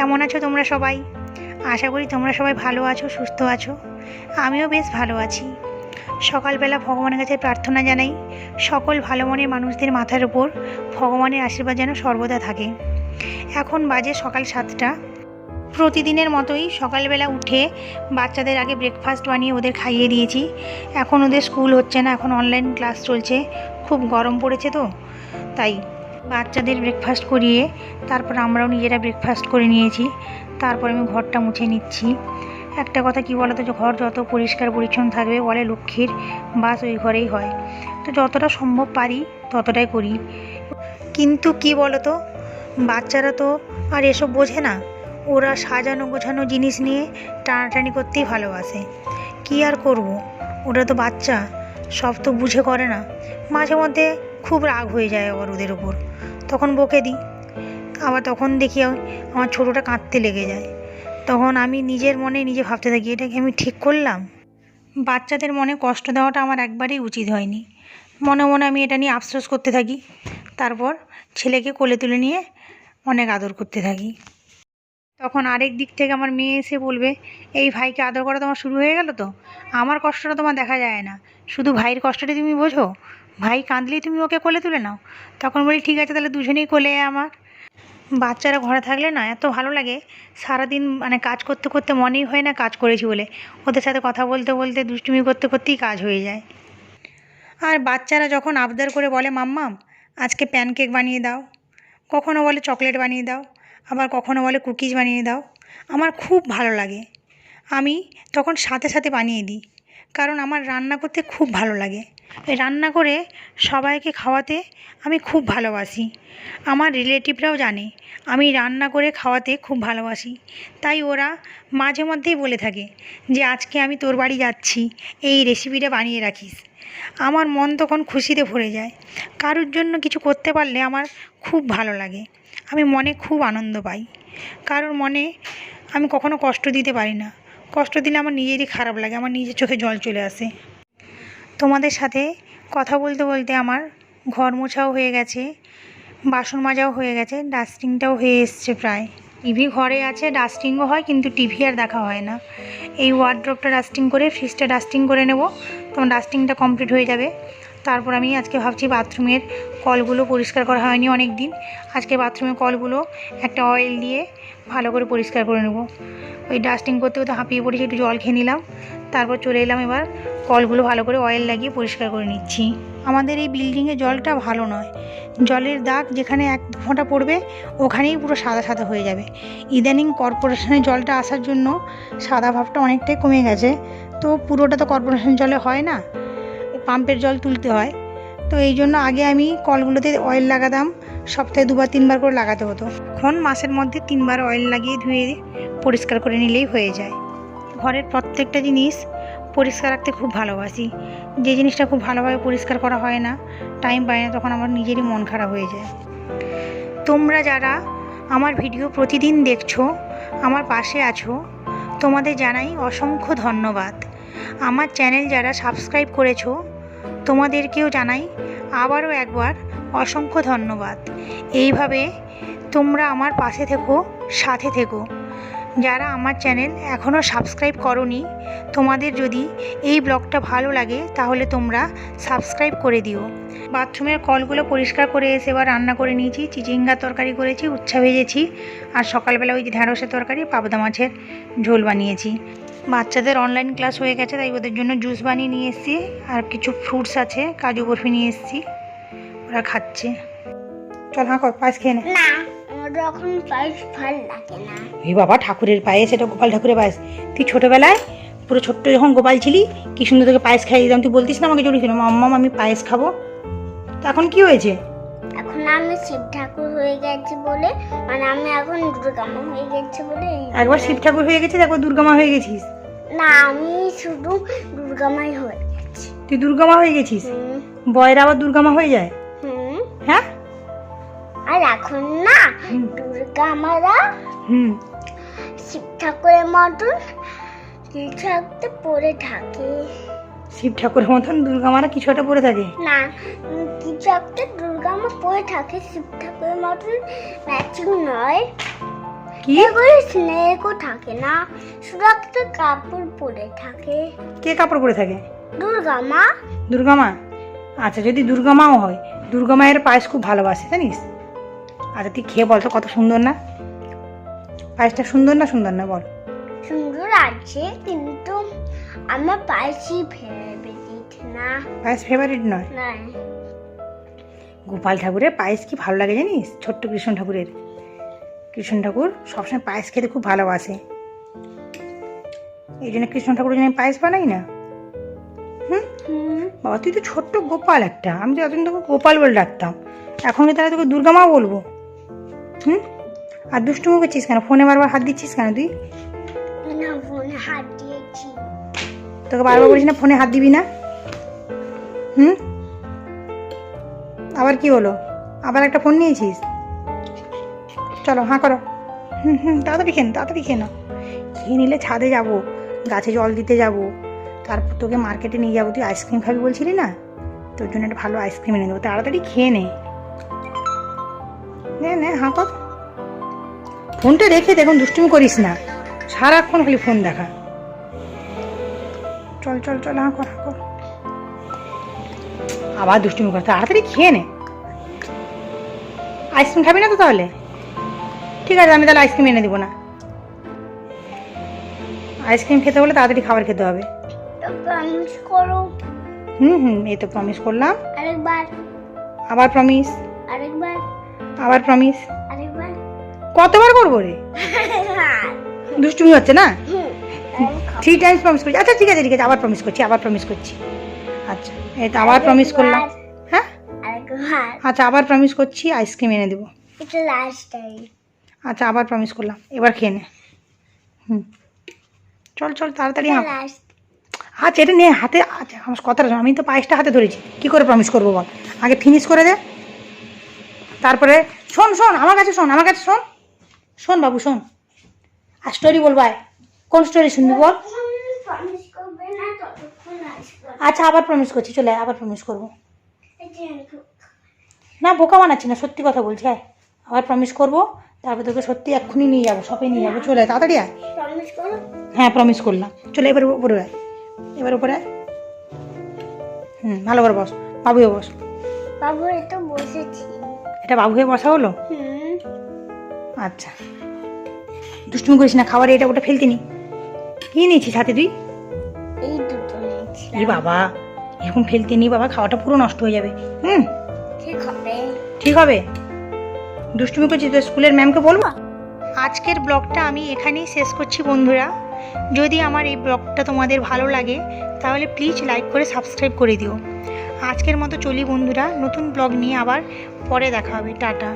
কেমন আছো তোমরা সবাই? আশা করি তোমরা সবাই ভালো আছো, সুস্থ আছো। আমিও বেশ ভালো আছি। সকালবেলা ভগবানের কাছে প্রার্থনা জানাই সকল ভালো মনের মানুষদের মাথার উপর ভগবানের আশীর্বাদ যেন সর্বদা থাকে। এখন বাজে সকাল 7টা। প্রতিদিনের মতোই সকালবেলা উঠে বাচ্চাদের আগে ব্রেকফাস্ট বানিয়ে ওদের খাইয়ে দিয়েছি। এখন ওদের স্কুল হচ্ছে না, এখন অনলাইন ক্লাস চলছে। খুব গরম পড়েছে তো, তাই বাচ্চাদের ব্রেকফাস্ট করিয়ে তারপর আমরাও নিজেরা ব্রেকফাস্ট করে নিয়েছি। তারপর আমি ঘরটা মুছে নিচ্ছি। একটা কথা কি বলতো, যে ঘর যত পরিষ্কার পরিচ্ছন্ন থাকবে বলে লক্ষ্মীর বাস ওই ঘরেই হয়। তো যতটা সম্ভব পারি ততটাই করি। কিন্তু কি বলতো, বাচ্চারা তো আর এসব বোঝে না। ওরা সাজানো গোছানো জিনিস নিয়ে টানাটানি করতেই ভালোবাসে। কি আর করব, ওরা তো বাচ্চা, সব তো বুঝে করে না। মাঝে মধ্যে খুব রাগ হয়ে যায় আবার ওদের ওপর, তখন বকে দিই। আবার তখন দেখি আমার ছোটোটা কাঁদতে লেগে যায়। তখন আমি নিজের মনে নিজে ভাবতে থাকি, এটা কি আমি ঠিক করলাম? বাচ্চাদের মনে কষ্ট দেওয়াটা আমার একবারেই উচিত হয়নি। মনে মনে আমি এটা নিয়ে আফসোস করতে থাকি। তারপর ছেলেকে কোলে তুলে নিয়ে অনেক আদর করতে থাকি। তখন আরেক দিক থেকে আমার মেয়ে এসে বলবে, এই ভাইকে আদর করা তোমার শুরু হয়ে গেল তো? আমার কষ্টটা তোমার দেখা যায় না, শুধু ভাইয়ের কষ্টটা তুমি বোঝো। ভাই কাঁদলেই তুমি ওকে কোলে তুলে নাও। তখন বলি ঠিক আছে, তাহলে দুজনেই কোলে আমার। বাচ্চারা ঘরে থাকলে না এত ভালো লাগে। সারাদিন কাজ করতে করতে মনেই হয় না কাজ করেছি বলে। ওদের সাথে কথা বলতে বলতে দুষ্টুমি করতে করতেই কাজ হয়ে যায়। আর বাচ্চারা যখন আবদার করে বলে, মাম্মাম আজকে প্যানকেক বানিয়ে দাও, কখনো বলে চকলেট বানিয়ে দাও, আবার কখনো বলে কুকিজ বানিয়ে দাও, আমার খুব ভালো লাগে। আমি তখন সাথে সাথে বানিয়ে দিই, কারণ আমার রান্না করতে খুব ভালো লাগে। রান্না করে সবাইকে খাওয়াতে আমি খুব ভালোবাসি। আমার রিলেটিভরাও জানে আমি রান্না করে খাওয়াতে খুব ভালোবাসি। তাই ওরা মাঝে মধ্যেই বলে থাকে যে আজকে আমি তোর বাড়ি যাচ্ছি, এই রেসিপিটা বানিয়ে রাখিস। আমার মন তখন খুশিতে ভরে যায়। কারোর জন্য কিছু করতে পারলে আমার খুব ভালো লাগে। আমি মনে খুব আনন্দ পাই। কারোর মনে আমি কখনো কষ্ট দিতে পারি না। কষ্ট দিলে আমার নিজেরই খারাপ লাগে, আমার নিজের চোখে জল চলে আসে। তোমাদের সাথে কথা বলতে বলতে আমার ঘর মোছাও হয়ে গেছে, বাসন মাজাও হয়ে গেছে, ডাস্টিংটাও হয়ে এসছে প্রায়। টিভি ঘরে আছে, ডাস্টিংও হয়, কিন্তু টিভি আর দেখা হয় না। এই ওয়ার্ড্রপটা ডাস্টিং করে ফ্রিজটা ডাস্টিং করে নেব, তখন ডাস্টিংটা কমপ্লিট হয়ে যাবে। তারপর আমি আজকে ভাবছি বাথরুমের কলগুলো পরিষ্কার করা হয়নি অনেক দিন। আজকে বাথরুমের কলগুলো একটা অয়েল দিয়ে ভালো করে পরিষ্কার করে নেব। ওই ডাস্টিং করতে করতে হাঁপিয়ে পড়েছি, একটু জল খেয়ে নিলাম। তারপর চলে এলাম, এবার কলগুলো ভালো করে অয়েল লাগিয়ে পরিষ্কার করে নিচ্ছি। আমাদের এই বিল্ডিংয়ে জলটা ভালো নয়। জলের দাগ যেখানে 1-2 ফোঁটা পড়বে ওখানেই পুরো সাদা সাদা হয়ে যাবে। ইদানিং কর্পোরেশনের জলটা আসার জন্য সাদা ভাবটা অনেকটাই কমে গেছে। তো পুরোটা তো কর্পোরেশন জলে হয় না, পাম্পের জল তুলতে হয়। তো এই জন্য আগে আমি কলগুলোতে অয়েল লাগাতাম, সপ্তাহে 2-3 বার করে লাগাতে হতো। এখন মাসের মধ্যে 3 বার অয়েল লাগিয়ে ধুয়ে পরিষ্কার করে নিলেই হয়ে যায়। ঘরের প্রত্যেকটা জিনিস পরিষ্কার রাখতে খুব ভালোবাসি। যে জিনিসটা খুব ভালোভাবে পরিষ্কার করা হয় না, টাইম পাই না, তখন আমার নিজেরই মন খারাপ হয়ে যায়। তোমরা যারা আমার ভিডিও প্রতিদিন দেখছো, আমার পাশে আছো, তোমাদের জানাই অসংখ্য ধন্যবাদ। আমার চ্যানেল যারা সাবস্ক্রাইব করেছো, তোমাদেরকেও জানাই আবারও একবার অসংখ্য ধন্যবাদ। এইভাবে তোমরা আমার পাশে থেকো, সাথে থেকো। যারা আমার চ্যানেল এখনও সাবস্ক্রাইব করোনি, তোমাদের যদি এই ব্লগটা ভালো লাগে তাহলে তোমরা সাবস্ক্রাইব করে দিও। বাথরুমের কলগুলো পরিষ্কার করে এসে এবার রান্না করে নিয়েছি। চিচিঙ্গার তরকারি করেছি, উচ্ছা ভেজেছি, আর সকালবেলা ওই যে ঢ্যাঁড়সের তরকারি, পাবদা মাছের ঝোল বানিয়েছি। বাচ্চাদের অনলাইন ক্লাস হয়ে গেছে, তাই ওদের জন্য জুস বানিয়ে নিয়ে এসেছি, আর কিছু ফ্রুটস আছে, কাজু বরফি নিয়ে এসেছি, ওরা খাচ্ছে। চল হাঁ কর, পায়েস খেয়ে নে। না, আমার এখন পায়েস ভালো লাগে না। এই বাবা, ঠাকুরের পায়েস, এটা গোপাল ঠাকুরের পায়েস। তুই ছোটোবেলায় পুরো ছোট্ট যখন গোপাল ছিলি, কি সুন্দর তোকে পায়েস খাইয়ে দিতাম, তুই বলতিস না আমাকে জড়িয়েছিল, মাম্মাম আমি পায়েস খাবো। তো এখন কি হয়েছে? এখন আমি শিব ঠাকুর হয়ে গেছি বলে, আমি এখন দুর্গামা হয়ে গেছি বলে। একবার শিব ঠাকুর হয়ে গেছিস, একবার দুর্গামা হয়ে গেছিস। না, আমি শুধু দুর্গামাই হয়ে গেছি। তুই দুর্গামা হয়ে গেছিস? বয়ের আবার দুর্গামা হয়ে যায়? হ্যাঁ। আর এখন না দুর্গামারা শিব ঠাকুরের মতন কিছু একটা পরে থাকে। শিব ঠাকুরের মতন দুর্গামারা কিছু একটা পরে থাকে? না, কিছু একটা দুর্গামা পরে থাকে শিব ঠাকুরের মতন, ম্যাচিং নয়। কি এগুলো স্নেকও থাকে না, শুধু একটা কাপড় পরে থাকে। কে কাপড় পরে থাকে? দুর্গা মা। দুর্গা মা? আচ্ছা, যদি দুর্গা মাও হয়, দুর্গা মায়ের পায়েস খুব ভালোবাসে জানিস? আচ্ছা তুই খেয়ে বল তো, কত সুন্দর না পায়েসটা? সুন্দর না সুন্দর না বল? সুন্দর আছে, কিন্তু আমার পায়েসই ফেভারিট না। পায়েস ফেভারিট নয়? না, গোপাল ঠাকুরের পায়েস কি ভালো লাগে জানিস? ছোট্ট কৃষ্ণ ঠাকুরের, কৃষ্ণ ঠাকুর সবসময় পায়েস খেতে খুব ভালোবাসে, এই জন্য কৃষ্ণ ঠাকুরের জন্য আমি পায়েস বানাই না। হুম, বাবা তুই তো ছোট্ট গোপাল একটা, আমি তো এতদিন তোকে গোপাল বলে ডাকতাম, এখন কি তাহলে তোকে দুর্গা মা বলবো? হুম, আর দুষ্টুমো করছিস কেন? ফোনে বারবার হাত দিচ্ছিস কেন তুই? না ফোনে হাত দিয়েছি। তোকে বারবার বলিস না ফোনে হাত দিবি না? হুম, আবার কি হলো? আবার একটা ফোন নিয়েছিস? চলো হাঁ করো। তাড়াতাড়ি খেন, তাড়াতাড়ি খেয়ে নাও। খেয়ে নিলে ছাদে যাব, গাছে জল দিতে যাব, তারপর তোকে মার্কেটে নিয়ে যাবো। তুই আইসক্রিম খাবি বলছিলি না, তোর জন্য একটা ভালো আইসক্রিম এনে দেবো। তাড়াতাড়ি খেয়ে নে, নে নে হাঁ কর। ফোনটা রেখে দেখুন, দুষ্টুমি করিস না, সারাক্ষণ খালি ফোন দেখা। চল চল চল হাঁ কর, হাঁ কর। আবার দুষ্টুমি কর, তাড়াতাড়ি খেয়ে নে। আইসক্রিম খাবি না তো তাহলে? ঠিক আছে, আমি তাহলে আইসক্রিম এনে দিব না। আইসক্রিম খেতে হলে তাড়াতাড়ি খাবার খেতে হবে। তো প্রমিস করো। এই তো প্রমিস করলাম। আরেকবার। আবার প্রমিস। আরেকবার। আবার প্রমিস। আরেকবার। কতবার করবো রে? দুষ্টুমি হচ্ছে না? 3 টাইমস প্রমিস করছি। আচ্ছা ঠিক আছে ঠিক আছে, আবার প্রমিস করছি, আবার প্রমিস করছি। আচ্ছা এই তো আবার প্রমিস করলাম। হ্যাঁ আরেকবার। আচ্ছা আবার প্রমিস করছি, আইসক্রিম এনে দেবো। এটা লাস্ট টাইম। আচ্ছা আবার প্রমিস করলাম, এবার খেয়ে নে। চল চল তাড়াতাড়ি হাঁ। লাস্ট। আচ্ছা এটা নে হাতে। আচ্ছা আমার কথাটা শোন, আমি তো পায়েসটা হাতে ধরেছি, কি করে প্রমিস করবো বল? আগে ফিনিশ করে দে, তারপরে শোন শোন আমার কাছে শোন, আমার কাছে শোন। শোন বাবু শোন, আর স্টোরি বলবো। আয়, কোন স্টোরি শুনবি বল? প্রমিস করবে না ততক্ষণ আসবে। আচ্ছা আবার প্রমিস করছি, চলে আয়, আবার প্রমিস করবো। না বোকা বানাচ্ছি না, সত্যি কথা বলছি। আয় আবার প্রমিস করবো, তারপর তোকে সত্যি এক্ষুনি নিয়ে যাবো, শপে নিয়ে যাবো। চলে আয় তাড়াতাড়ি আয়। প্রমিস করো। হ্যাঁ প্রমিস করলাম, চলে এবার উপরে আয়, এবার উপরে আয়। ভালো করে বস, বাবু হয়ে বস। বাবু এতো বসেছি। এটা বাবু হয়ে বসা হলো? হুম। আচ্ছা দুষ্টুমি করিস না, খাবার এটা ওটা ফেলতে নি। কি নিয়েছিস হাতে তুই? এই দুটো নিয়েছি। এই বাবা, এরকম ফেলতে নি বাবা, খাওয়াটা পুরো নষ্ট হয়ে যাবে। ঠিক হবে। ঠিক হবে? দুষ্টুমি করছিস তো, স্কুলের ম্যামকে বলবো। আজকের ব্লগটা আমি এখানেই শেষ করছি বন্ধুরা। যদি আমার এই ব্লগটা তোমাদের ভালো লাগে তাহলে প্লিজ লাইক করে সাবস্ক্রাইব করে দিও। আজকের মতো চলি বন্ধুরা, নতুন ব্লগ নিয়ে আবার পরে দেখা হবে। টাটা।